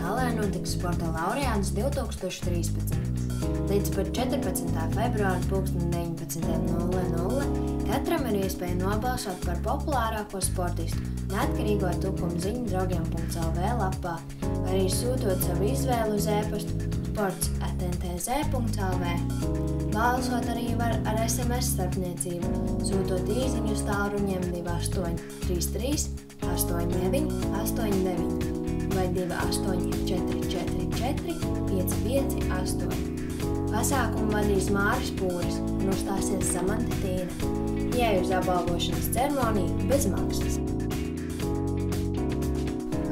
zālē notiks Sporta laureāts 2013. Līdz pat 14. februāra 19:00 katram ir iespēja nobalsot par populārāko sportistu neatkarīgo Tukuma ziņu draugiem.lv lapā, vai arī sūtot savu izvēli uz e-pastu sports@ntz.lv. Balsot arī var ar SMS starpniecību, sūtot īsiņu uz tālruņiem 28 33 89 89 vai 28 444 558. Pasākumu vadīs Māris Pūris un uzstāsies Samanta Tīna. Ieeja uz apbalvošanas ceremoniju bez maksas.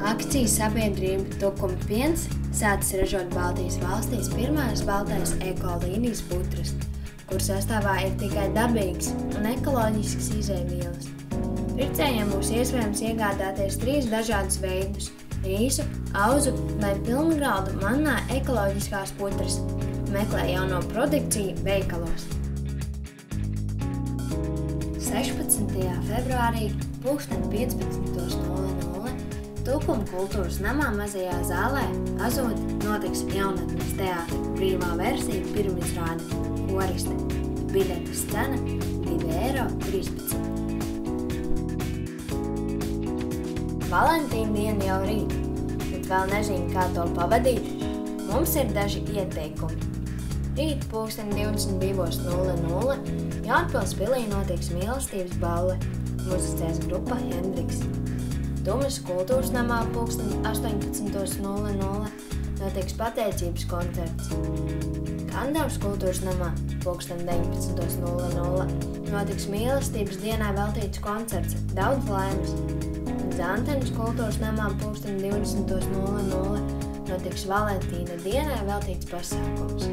Akciju sabiedrība Tukuma piens sācis ražot Baltijas valstīs pirmās baltās ekolīnijas putras, kur sastāvā ir tikai dabīgas un ekoloģiskas izejvielas. Pircējiem būs iespējams iegādāties 3 dažādus veidus – rīsu, auzu vai pilngraudu mannā ekoloģiskās putras. Meklē jauno produkciju veikalos. 16. februārī 15:00 Tukuma kultūras namā mazajā zālē Azot notiks jaunatnes teātra brīvā versija pirmizrāde Koriste. Biļetes cena €2,13. Valentīna diena jau rīt, bet vēl nezinu, kā to pavadīt. Mums ir daži ieteikumi. Rīt 22:00 Jaunpils pilī notiks mīlestības balle, muzicēs grupa Hendriks. Tumas kultūras namā 18:00 notiks pateicības koncerts. Kandavas kultūras namā 19:00 notiks mīlestības dienai veltīts koncerts Daudz laimes. Zantenes kultūras namā 20:00 notiks Valentīna dienai veltīts pasākums.